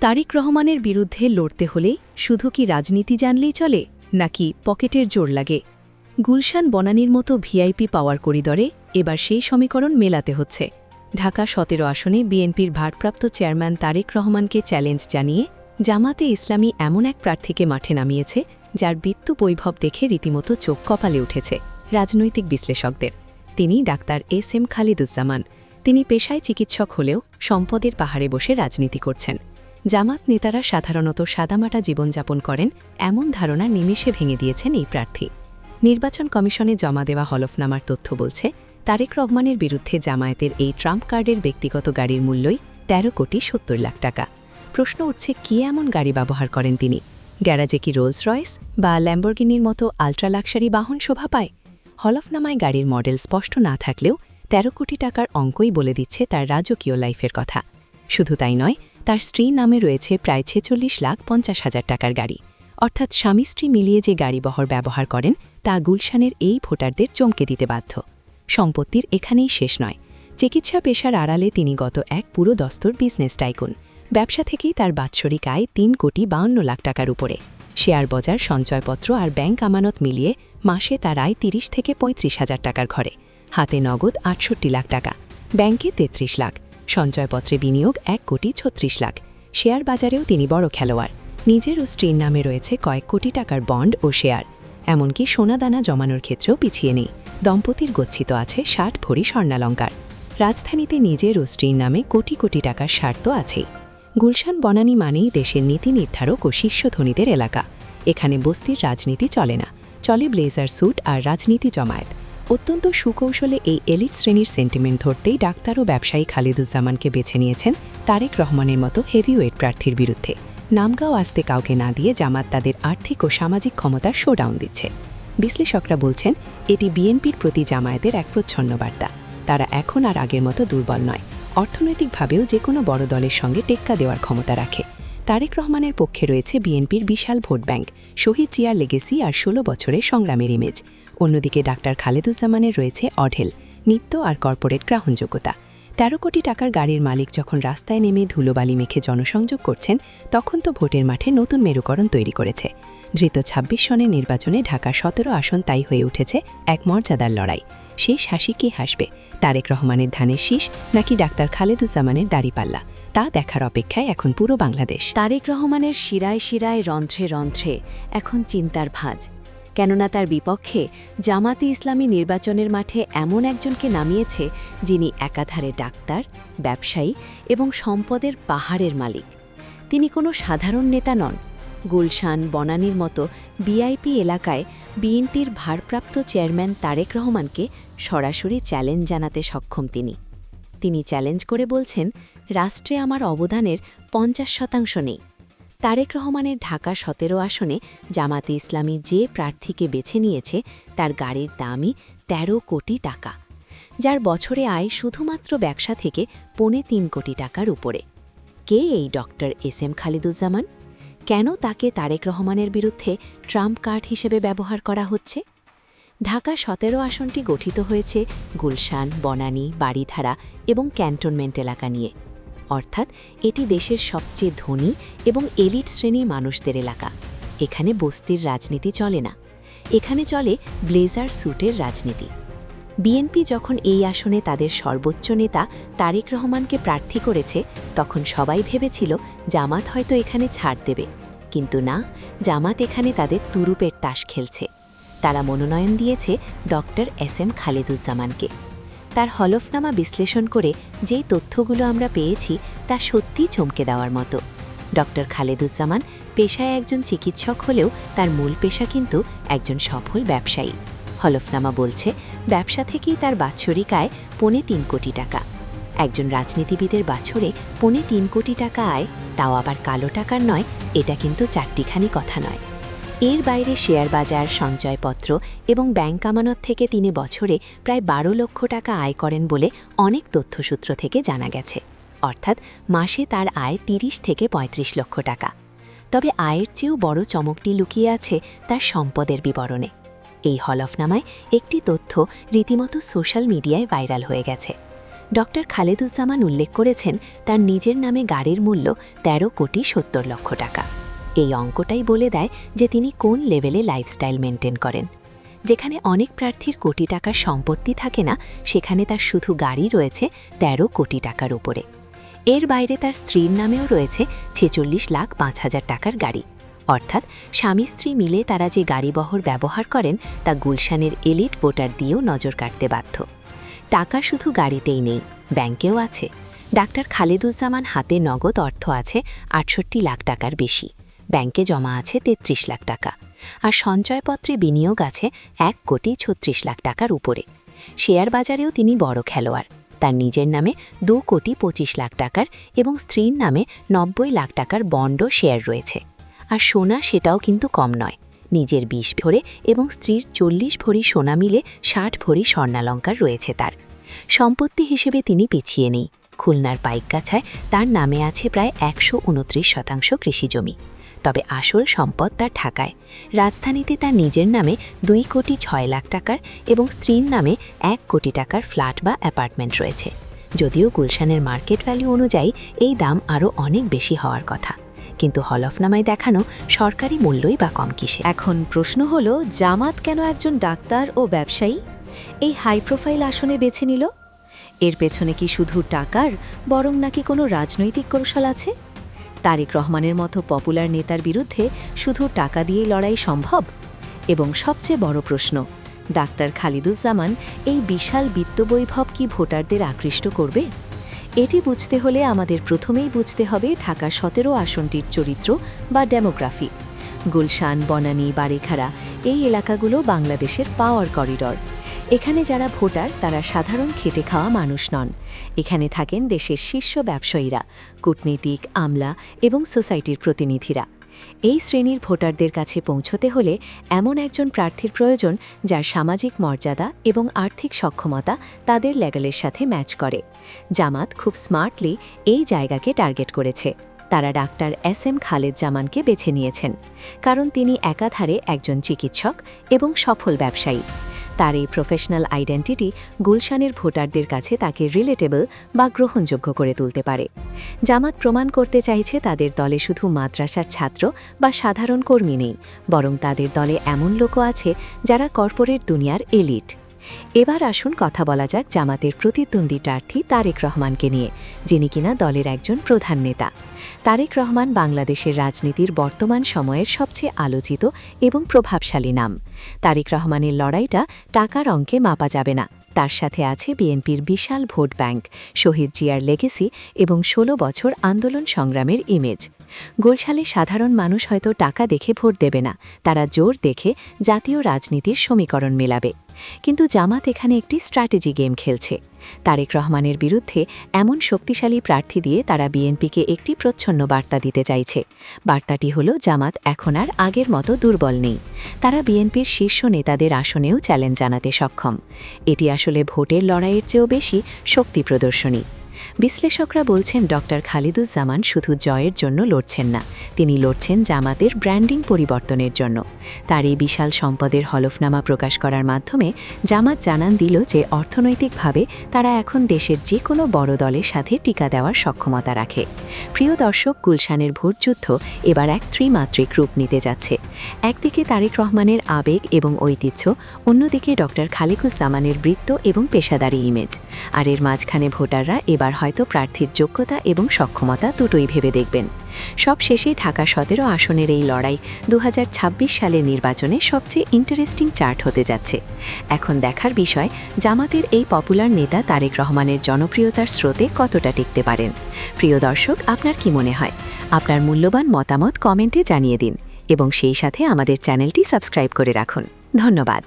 তারেক রহমানের বিরুদ্ধে লড়তে হলে শুধু কি রাজনীতি জানলেই চলে নাকি পকেটের জোর লাগে? গুলশান বনানীর মতো ভিআইপি পাওয়ার করিডরে এবার সেই সমীকরণ মেলাতে হচ্ছে। ঢাকা ১৭ আসনে বিএনপির ভারপ্রাপ্ত চেয়ারম্যান তারেক রহমানকে চ্যালেঞ্জ জানিয়ে জামাতে ইসলামী এমন এক প্রার্থীকে মাঠে নামিয়েছে যার বিত্ত বৈভব দেখে রীতিমতো চোখ কপালে উঠেছে রাজনৈতিক বিশ্লেষকদের। তিনি ডাক্তার এস.এম. খালিদুজ্জামান। তিনি পেশায় চিকিৎসক হলেও সম্পদের পাহাড়ে বসে রাজনীতি করছেন। জামাত নেতারা সাধারণত সাদামাটা জীবনযাপন করেন এমন ধারণা নিমেষে ভেঙে দিয়েছেন এই প্রার্থী। নির্বাচন কমিশনে জমা দেওয়া হলফনামার তথ্য বলছে, তারেক রহমানের বিরুদ্ধে জামায়াতের এই ট্রাম্প কার্ডের ব্যক্তিগত গাড়ির মূল্যই ১৩ কোটি ৭০ লাখ টাকা। প্রশ্ন উঠছে, কি এমন গাড়ি ব্যবহার করেন তিনি? গ্যারাজে কি রোলস রয়েস বা ল্যাম্বরগিনির মতো আল্ট্রা লাক্সারি বাহন শোভা পায়? হলফনামায় গাড়ির মডেল স্পষ্ট না থাকলেও ১৩ কোটি টাকার অঙ্কই বলে দিচ্ছে তার রাজকীয় লাইফের কথা। শুধু তাই নয়, তার স্ত্রীর নামে রয়েছে প্রায় ৪৬,৫০,০০০ টাকার গাড়ি। অর্থাৎ স্বামী স্ত্রী মিলিয়ে যে গাড়িবহর ব্যবহার করেন তা গুলশানের এই ভোটারদের চমকে দিতে বাধ্য। সম্পত্তির এখানেই শেষ নয়। চিকিৎসা পেশার আড়ালে তিনি গত এক পুরো দস্তর বিজনেস টাইকুন। ব্যবসা থেকেই তার বাৎসরিক আয় ৩,৫২,০০,০০০ টাকার উপরে। শেয়ার বাজার, সঞ্চয়পত্র আর ব্যাংক আমানত মিলিয়ে মাসে তার আয় ৩০ থেকে ৩৫,০০০ টাকার ঘরে। হাতে নগদ ৬৮ লাখ টাকা, ব্যাংকে ৩৩ লাখ, সঞ্চয়পত্রে বিনিয়োগ ১,৩৬ লাখ। শেয়ার বাজারেও তিনি বড় খেলোয়াড়। নিজের ও স্ত্রীর নামে রয়েছে কয়েক কোটি টাকার বন্ড ও শেয়ার। এমনকি সোনাদানা জমানোর ক্ষেত্রেও পিছিয়ে নেই। দম্পতির গচ্ছিত আছে ৬০ ভরি স্বর্ণালঙ্কার। রাজধানীতে নিজের ও স্ত্রীর নামে কোটি কোটি টাকার স্বার্থ আছেই। গুলশান বনানী মানেই দেশের নীতি নির্ধারক ও শীর্ষ ধনীদের এলাকা। এখানে বস্তির রাজনীতি চলে না, চলে ব্লেজার স্যুট আর রাজনীতি জমায়েত। অত্যন্ত সুকৌশলে এই এলিট শ্রেণীর সেন্টিমেন্ট ধরতেই ডাক্তার ও ব্যবসায়ী খালিদুজ্জামানকে বেছে নিয়েছেন তারেক রহমানের মতো হেভিওয়েট প্রার্থীর বিরুদ্ধে। নামগাঁও আসতে কাউকে না দিয়ে জামাত তাদের আর্থিক ও সামাজিক ক্ষমতার শোডাউন দিচ্ছে। বিশ্লেষকরা বলছেন, এটি বিএনপির প্রতি জামায়াতের এক প্রচ্ছন্ন বার্তা। তারা এখন আর আগের মতো দুর্বল নয়, অর্থনৈতিকভাবেও যে কোনো বড় দলের সঙ্গে টেক্কা দেওয়ার ক্ষমতা রাখে। তারেক রহমানের পক্ষে রয়েছে বিএনপির বিশাল ভোট ব্যাংক, শহীদ জিয়ার লেগেসি আর ১৬ বছরের সংগ্রামের ইমেজ। অন্যদিকে ডাক্তার খালেদুজ্জামানের রয়েছে অঢেল নিত্য আর কর্পোরেট গ্রহণযোগ্যতা। ১৩ কোটি টাকার গাড়ির মালিক যখন রাস্তায় নেমে ধুলোবালি মেখে জনসংযোগ করছেন, তখন তো ভোটের মাঠে নতুন মেরুকরণ তৈরি করেছে। ধৃত ২৬ সনের নির্বাচনে ঢাকা ১৭ আসন তাই হয়ে উঠেছে এক মর্যাদার লড়াই। শেষ হাসি কে হাসবে, তারেক রহমানের ধানের শীষ নাকি ডাক্তার খালেদুজ্জামানের দাড়িপাল্লা? তা দেখার অপেক্ষায় এখন পুরো বাংলাদেশ। তারেক রহমানের শিরায় শিরায় রন্ধ্রে রন্ধ্রে এখন চিন্তার ভাঁজ। কেননা তার বিপক্ষে জামাতে ইসলামী নির্বাচনের মাঠে এমন একজনকে নামিয়েছে যিনি একাধারে ডাক্তার, ব্যবসায়ী এবং সম্পদের পাহাড়ের মালিক। তিনি কোনো সাধারণ নেতা নন। গুলশান বনানীর মতো ভিআইপি এলাকায় বিএনপির ভারপ্রাপ্ত চেয়ারম্যান তারেক রহমানকে সরাসরি চ্যালেঞ্জ জানাতে সক্ষম তিনি চ্যালেঞ্জ করে বলছেন, রাষ্ট্রে আমার অবদানের ৫০% নেই। তারেক রহমানের ঢাকা ১৭ আসনে জামাতে ইসলামী যে প্রার্থীকে বেছে নিয়েছে তার গাড়ির দামই ১৩ কোটি টাকা, যার বছরে আয় শুধুমাত্র ব্যবসা থেকে ৩.৫ কোটি টাকার উপরে। কে এই ডক্টর এস.এম. খালিদুজ্জামান? কেন তাকে তারেক রহমানের বিরুদ্ধে ট্রাম্প কার্ড হিসেবে ব্যবহার করা হচ্ছে? ঢাকা ১৭ আসনটি গঠিত হয়েছে গুলশান, বনানী, বাড়িধারা এবং ক্যান্টনমেন্ট এলাকা নিয়ে। অর্থাৎ এটি দেশের সবচেয়ে ধনী এবং এলিট শ্রেণীর মানুষদের এলাকা। এখানে বস্তির রাজনীতি চলে না, এখানে চলে ব্লেজার স্যুটের রাজনীতি। বিএনপি যখন এই আসনে তাদের সর্বোচ্চ নেতা তারেক রহমানকে প্রার্থী করেছে, তখন সবাই ভেবেছিল জামাত হয়তো এখানে ছাড় দেবে। কিন্তু না, জামাত এখানে তাদের তুরুপের তাস খেলছে। তারা মনোনয়ন দিয়েছে ডক্টর এস.এম. খালেদুজ্জামানকে। তার হলফনামা বিশ্লেষণ করে যেই তথ্যগুলো আমরা পেয়েছি তা সত্যিই চমকে দেওয়ার মতো। ডক্টর খালেদুজ্জামান পেশায় একজন চিকিৎসক হলেও তার মূল পেশা কিন্তু একজন সফল ব্যবসায়ী। হলফনামা বলছে, ব্যবসা থেকেই তার বাৎসরিক আয় ৩.৫ কোটি টাকা। একজন রাজনীতিবিদের বছরে ৩.৫ কোটি টাকা আয়, তাও আবার কালো টাকার নয়, এটা কিন্তু চারটিখানি কথা নয়। এর বাইরে শেয়ার বাজার, সঞ্চয়পত্র এবং ব্যাংক আমানত থেকে তিনি বছরে প্রায় ১২ লক্ষ টাকা আয় করেন বলে অনেক তথ্যসূত্র থেকে জানা গেছে। অর্থাৎ মাসে তার আয় ৩০ থেকে ৩৫ লক্ষ টাকা। তবে আয়ের চেয়েও বড় চমকটি লুকিয়ে আছে তার সম্পদের বিবরণে। এই হলফনামায় একটি তথ্য রীতিমতো সোশ্যাল মিডিয়ায় ভাইরাল হয়ে গেছে। ডক্টর খালেদুজ্জামান উল্লেখ করেছেন তার নিজের নামে গাড়ির মূল্য 13,70,00,000 টাকা। এই অঙ্কটাই বলে দেয় যে তিনি কোন লেভেলে লাইফস্টাইল মেনটেন করেন। যেখানে অনেক প্রার্থীর কোটি টাকার সম্পত্তি থাকে না, সেখানে তার শুধু গাড়ি রয়েছে 13 কোটি টাকার উপরে। এর বাইরে তার স্ত্রীর নামেও রয়েছে 46,05,000 টাকার গাড়ি। অর্থাৎ স্বামী স্ত্রী মিলে তারা যে গাড়িবহর ব্যবহার করেন তা গুলশানের এলিট ভোটার দিয়েও নজর কাটতে বাধ্য। টাকা শুধু গাড়িতেই নেই, ব্যাংকেও আছে। ডাক্তার খালেদুজ্জামান হাতে নগদ অর্থ আছে 68 লাখ টাকার বেশি, ব্যাংকে জমা আছে 33 লাখ টাকা, আর সঞ্চয়পত্রে বিনিয়োগ আছে 1,36,00,000 টাকার উপরে। শেয়ার বাজারেও তিনি বড় খেলোয়াড়। তার নিজের নামে 2,25,00,000 টাকার এবং স্ত্রীর নামে 90 লাখ টাকার বন্ড ও শেয়ার রয়েছে। আর সোনা সেটাও কিন্তু কম নয়, নিজের 20 ভরি এবং স্ত্রীর 40 ভরি সোনা মিলে 60 ভরি স্বর্ণালঙ্কার রয়েছে তার। সম্পত্তি হিসেবে তিনি পিছিয়ে নেই। খুলনার পাইকগাছায় তার নামে আছে প্রায় 129% কৃষিজমি। তবে আসল সম্পদ তার ঢাকায়। রাজধানীতে তার নিজের নামে 2,06,00,000 টাকার এবং স্ত্রীর নামে 1 কোটি টাকার ফ্ল্যাট বা অ্যাপার্টমেন্ট রয়েছে। যদিও গুলশানের মার্কেট ভ্যালু অনুযায়ী এই দাম আরও অনেক বেশি হওয়ার কথা, কিন্তু হলফনামায় দেখানো সরকারি মূল্যই বা কম কিসে। এখন প্রশ্ন হলো, জামাত কেন একজন ডাক্তার ও ব্যবসায়ী এই হাই প্রোফাইল আসনে বেছে নিল? এর পেছনে কি শুধু টাকার, বরং নাকি কোনো রাজনৈতিক কৌশল আছে? তারেক রহমানের মতো পপুলার নেতার বিরুদ্ধে শুধু টাকা দিয়েই লড়াই সম্ভব? এবং সবচেয়ে বড় প্রশ্ন, ডাক্তার খালিদুজ্জামান এই বিশাল বিত্তবৈভব কি ভোটারদের আকৃষ্ট করবে? এটি বুঝতে হলে আমাদের প্রথমেই বুঝতে হবে ঢাকা 17 আসনটির চরিত্র বা ডেমোগ্রাফি। গুলশান, বনানী, বারিখারা এই এলাকাগুলো বাংলাদেশের পাওয়ার করিডর। এখানে যারা ভোটার তারা সাধারণ খেটে খাওয়া মানুষ নন। এখানে থাকেন দেশের শীর্ষ ব্যবসায়ীরা, কূটনীতিক, আমলা এবং সোসাইটির প্রতিনিধিরা। এই শ্রেণীর ভোটারদের কাছে পৌঁছতে হলে এমন একজন প্রার্থীর প্রয়োজন যার সামাজিক মর্যাদা এবং আর্থিক সক্ষমতা তাদের লেভেলের সাথে ম্যাচ করে। জামাত খুব স্মার্টলি এই জায়গাকে টার্গেট করেছে। তারা ডাক্তার SM খালেদুজ্জামানকে বেছে নিয়েছেন, কারণ তিনি একাধারে একজন চিকিৎসক এবং সফল ব্যবসায়ী। তার এই প্রফেশনাল আইডেন্টিটি গুলশানের ভোটারদের কাছে তাকে রিলেটেবল বা গ্রহণযোগ্য করে তুলতে পারে। জামাত প্রমাণ করতে চাইছে তাদের দলে শুধু মাদ্রাসার ছাত্র বা সাধারণ কর্মী নেই, বরং তাদের দলে এমন লোকও আছে যারা কর্পোরেট দুনিয়ার এলিট। এবার আসুন কথা বলা যাক জামাতের প্রতিদ্বন্দ্বী প্রার্থী তারেক রহমানকে নিয়ে, যিনি কিনা দলের একজন প্রধান নেতা। তারেক রহমান বাংলাদেশের রাজনীতির বর্তমান সময়ের সবচেয়ে আলোচিত এবং প্রভাবশালী নাম। তারেক রহমানের লড়াইটা টাকার অঙ্কে মাপা যাবে না। তার সাথে আছে বিএনপির বিশাল ভোট ব্যাংক, শহীদ জিয়ার লেগেসি এবং 16 বছর আন্দোলন সংগ্রামের ইমেজ। গুলশানে সাধারণ মানুষ হয়তো টাকা দেখে ভোট দেবে না, তারা জোর দেখে জাতীয় রাজনীতির সমীকরণ মেলাবে। কিন্তু জামাত এখানে একটি স্ট্র্যাটেজি গেম খেলছে। তারেক রহমানের বিরুদ্ধে এমন শক্তিশালী প্রার্থী দিয়ে তারা বিএনপিকে একটি প্রচ্ছন্ন বার্তা দিতে চাইছে। বার্তাটি হলো, জামাত এখন আর আগের মতো দুর্বল নেই। তারা বিএনপির শীর্ষ নেতাদের আসনেও চ্যালেঞ্জ জানাতে সক্ষম। এটি আসলে ভোটের লড়াইয়ের চেয়েও বেশি শক্তি প্রদর্শনী। বিশ্লেষকরা বলছেন ডক্টর খালিদুজ্জামান শুধু জয়ের জন্য লড়ছেন না, তিনি লড়ছেন জামাতের ব্র্যান্ডিং পরিবর্তনের জন্য। তার এই বিশাল সম্পদের হলফনামা প্রকাশ করার মাধ্যমে জামাত জানান দিল যে অর্থনৈতিকভাবে তারা এখন দেশের যে কোনো বড় দলের সাথে টিকা দেওয়ার সক্ষমতা রাখে। প্রিয় দর্শক, গুলশানের ভোটযুদ্ধ এবার এক ত্রিমাত্রিক রূপ নিতে যাচ্ছে। একদিকে তারেক রহমানের আবেগ এবং ঐতিহ্য, অন্যদিকে ডক্টর খালিদুজ্জামানের বৃত্ত এবং পেশাদারি ইমেজ। আর এর মাঝখানে ভোটাররা এবার হয়তো প্রার্থীর যোগ্যতা এবং সক্ষমতা দুটোই ভেবে দেখবেন। সব শেষে ঢাকা 17 আসনের এই লড়াই 2026 সালের নির্বাচনে সবচেয়ে ইন্টারেস্টিং চার্ট হতে যাচ্ছে। এখন দেখার বিষয়, জামাতের এই পপুলার নেতা তারেক রহমানের জনপ্রিয়তার স্রোতে কতটা টিকতে পারেন। প্রিয় দর্শক, আপনার কি মনে হয়? আপনার মূল্যবান মতামত কমেন্টে জানিয়ে দিন এবং সেই সাথে আমাদের চ্যানেলটি সাবস্ক্রাইব করে রাখুন। ধন্যবাদ।